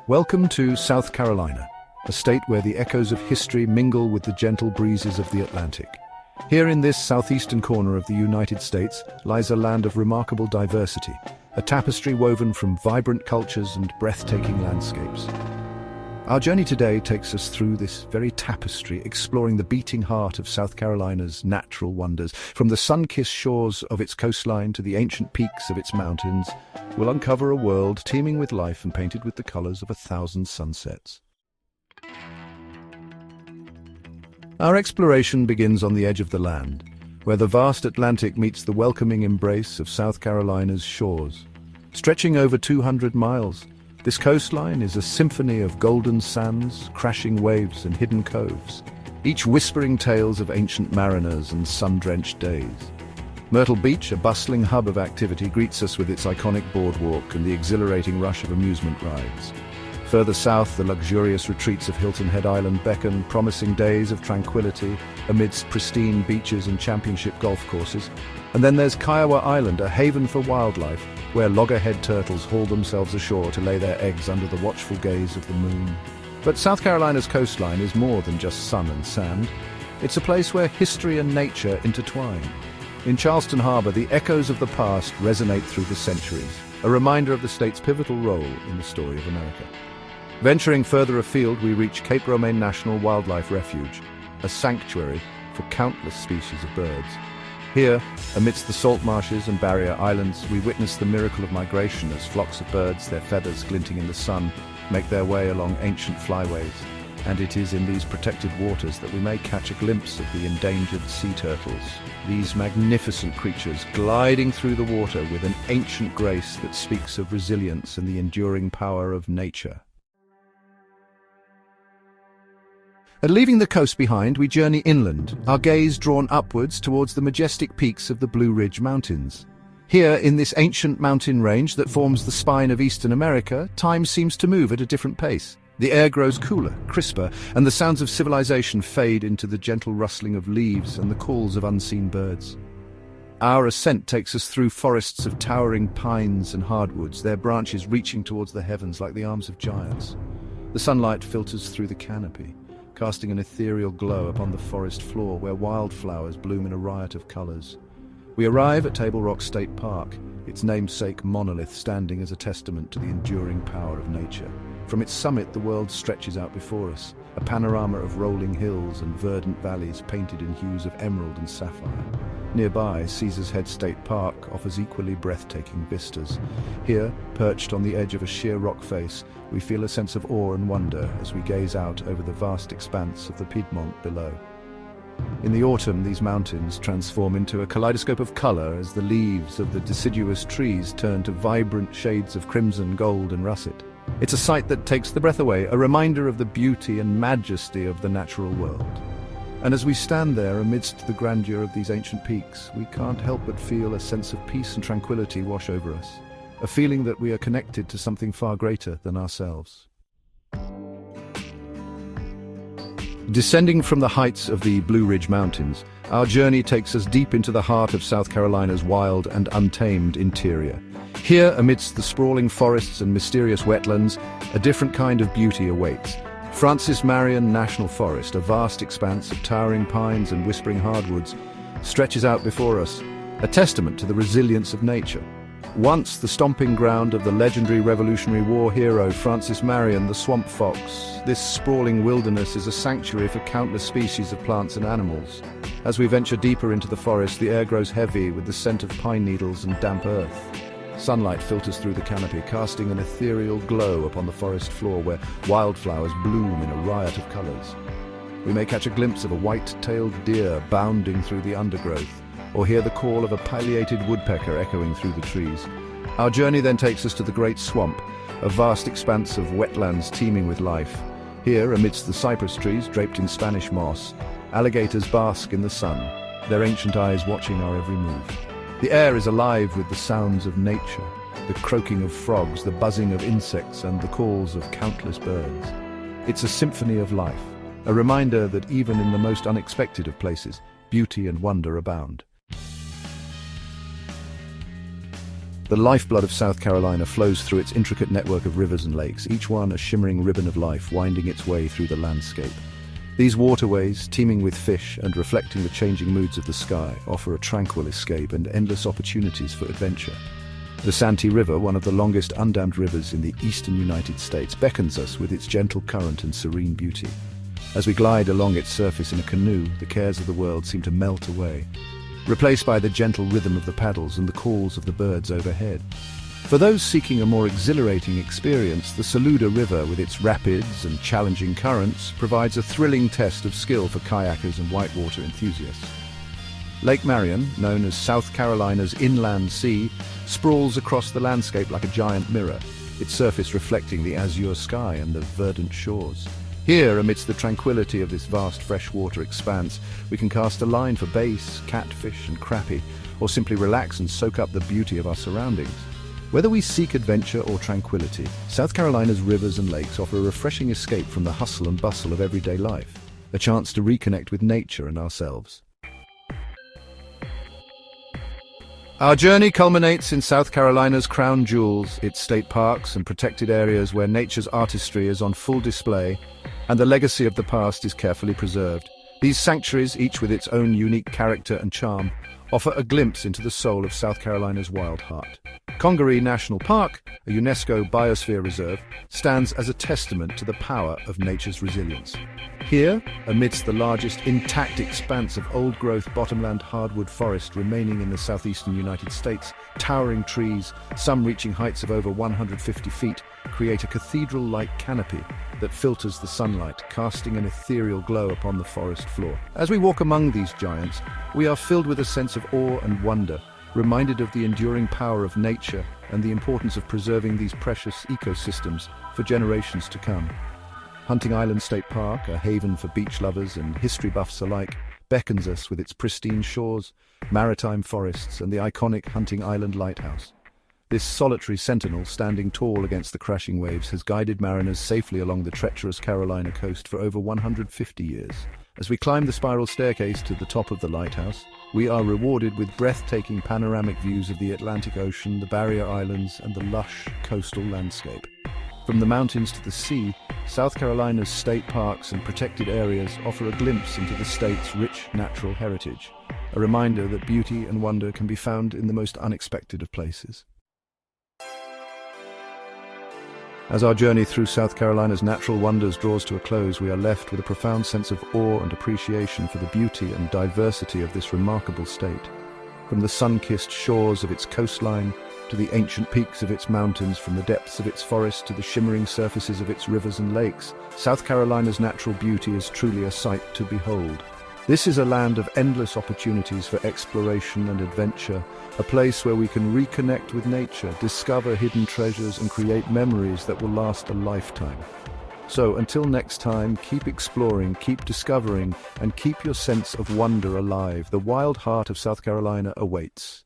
Welcome to South Carolina, a state where the echoes of history mingle with the gentle breezes of the Atlantic. Here in this southeastern corner of the United States lies a land of remarkable diversity, a tapestry woven from vibrant cultures and breathtaking landscapes. Our journey today takes us through this very tapestry, exploring the beating heart of South Carolina's natural wonders. From the sun-kissed shores of its coastline to the ancient peaks of its mountains, we'll uncover a world teeming with life and painted with the colors of 1,000 sunsets. Our exploration begins on the edge of the land, where the vast Atlantic meets the welcoming embrace of South Carolina's shores. Stretching over 200 miles, this coastline is a symphony of golden sands, crashing waves and hidden coves, each whispering tales of ancient mariners and sun-drenched days. Myrtle Beach, a bustling hub of activity, greets us with its iconic boardwalk and the exhilarating rush of amusement rides. Further south, the luxurious retreats of Hilton Head Island beckon, promising days of tranquility amidst pristine beaches and championship golf courses. And then there's Kiowa Island, a haven for wildlife, where loggerhead turtles haul themselves ashore to lay their eggs under the watchful gaze of the moon. But South Carolina's coastline is more than just sun and sand. It's a place where history and nature intertwine. In Charleston Harbor, the echoes of the past resonate through the centuries, a reminder of the state's pivotal role in the story of America. Venturing further afield, we reach Cape Romaine National Wildlife Refuge, a sanctuary for countless species of birds. Here, amidst the salt marshes and barrier islands, we witness the miracle of migration as flocks of birds, their feathers glinting in the sun, make their way along ancient flyways. And it is in these protected waters that we may catch a glimpse of the endangered sea turtles, these magnificent creatures gliding through the water with an ancient grace that speaks of resilience and the enduring power of nature. And leaving the coast behind, we journey inland, our gaze drawn upwards towards the majestic peaks of the Blue Ridge Mountains. Here, in this ancient mountain range that forms the spine of Eastern America, time seems to move at a different pace. The air grows cooler, crisper, and the sounds of civilization fade into the gentle rustling of leaves and the calls of unseen birds. Our ascent takes us through forests of towering pines and hardwoods, their branches reaching towards the heavens like the arms of giants. The sunlight filters through the canopy, casting an ethereal glow upon the forest floor where wildflowers bloom in a riot of colors. We arrive at Table Rock State Park, its namesake monolith standing as a testament to the enduring power of nature. From its summit, the world stretches out before us, a panorama of rolling hills and verdant valleys painted in hues of emerald and sapphire. Nearby, Caesar's Head State Park offers equally breathtaking vistas. Here, perched on the edge of a sheer rock face, we feel a sense of awe and wonder as we gaze out over the vast expanse of the Piedmont below. In the autumn, these mountains transform into a kaleidoscope of color as the leaves of the deciduous trees turn to vibrant shades of crimson, gold, and russet. It's a sight that takes the breath away, a reminder of the beauty and majesty of the natural world. And as we stand there amidst the grandeur of these ancient peaks, we can't help but feel a sense of peace and tranquility wash over us, a feeling that we are connected to something far greater than ourselves. Descending from the heights of the Blue Ridge Mountains, our journey takes us deep into the heart of South Carolina's wild and untamed interior. Here, amidst the sprawling forests and mysterious wetlands, a different kind of beauty awaits. Francis Marion National Forest, a vast expanse of towering pines and whispering hardwoods, stretches out before us, a testament to the resilience of nature. Once the stomping ground of the legendary Revolutionary War hero Francis Marion, the swamp fox, this sprawling wilderness is a sanctuary for countless species of plants and animals. As we venture deeper into the forest, the air grows heavy with the scent of pine needles and damp earth. Sunlight filters through the canopy, casting an ethereal glow upon the forest floor where wildflowers bloom in a riot of colors. We may catch a glimpse of a white-tailed deer bounding through the undergrowth, or hear the call of a pileated woodpecker echoing through the trees. Our journey then takes us to the Great Swamp, a vast expanse of wetlands teeming with life. Here, amidst the cypress trees draped in Spanish moss, alligators bask in the sun, their ancient eyes watching our every move. The air is alive with the sounds of nature, the croaking of frogs, the buzzing of insects, and the calls of countless birds. It's a symphony of life, a reminder that even in the most unexpected of places, beauty and wonder abound. The lifeblood of South Carolina flows through its intricate network of rivers and lakes, each one a shimmering ribbon of life winding its way through the landscape. These waterways, teeming with fish and reflecting the changing moods of the sky, offer a tranquil escape and endless opportunities for adventure. The Santee River, one of the longest undammed rivers in the eastern United States, beckons us with its gentle current and serene beauty. As we glide along its surface in a canoe, the cares of the world seem to melt away, replaced by the gentle rhythm of the paddles and the calls of the birds overhead. For those seeking a more exhilarating experience, the Saluda River, with its rapids and challenging currents, provides a thrilling test of skill for kayakers and whitewater enthusiasts. Lake Marion, known as South Carolina's inland sea, sprawls across the landscape like a giant mirror, its surface reflecting the azure sky and the verdant shores. Here, amidst the tranquility of this vast freshwater expanse, we can cast a line for bass, catfish and crappie, or simply relax and soak up the beauty of our surroundings. Whether we seek adventure or tranquility, South Carolina's rivers and lakes offer a refreshing escape from the hustle and bustle of everyday life, a chance to reconnect with nature and ourselves. Our journey culminates in South Carolina's crown jewels, its state parks and protected areas where nature's artistry is on full display and the legacy of the past is carefully preserved. These sanctuaries, each with its own unique character and charm, offer a glimpse into the soul of South Carolina's wild heart. Congaree National Park, a UNESCO biosphere reserve, stands as a testament to the power of nature's resilience. Here, amidst the largest intact expanse of old-growth bottomland hardwood forest remaining in the southeastern United States, towering trees, some reaching heights of over 150 feet, create a cathedral-like canopy that filters the sunlight, casting an ethereal glow upon the forest floor. As we walk among these giants, we are filled with a sense of awe and wonder, reminded of the enduring power of nature and the importance of preserving these precious ecosystems for generations to come. Hunting Island State Park, a haven for beach lovers and history buffs alike, beckons us with its pristine shores, maritime forests, and the iconic Hunting Island Lighthouse. This solitary sentinel, standing tall against the crashing waves, has guided mariners safely along the treacherous Carolina coast for over 150 years. As we climb the spiral staircase to the top of the lighthouse, we are rewarded with breathtaking panoramic views of the Atlantic Ocean, the Barrier Islands, and the lush coastal landscape. From the mountains to the sea, South Carolina's state parks and protected areas offer a glimpse into the state's rich natural heritage, a reminder that beauty and wonder can be found in the most unexpected of places. As our journey through South Carolina's natural wonders draws to a close, we are left with a profound sense of awe and appreciation for the beauty and diversity of this remarkable state. From the sun-kissed shores of its coastline to the ancient peaks of its mountains, from the depths of its forests to the shimmering surfaces of its rivers and lakes, South Carolina's natural beauty is truly a sight to behold. This is a land of endless opportunities for exploration and adventure, a place where we can reconnect with nature, discover hidden treasures, and create memories that will last a lifetime. So, until next time, keep exploring, keep discovering, and keep your sense of wonder alive. The wild heart of South Carolina awaits.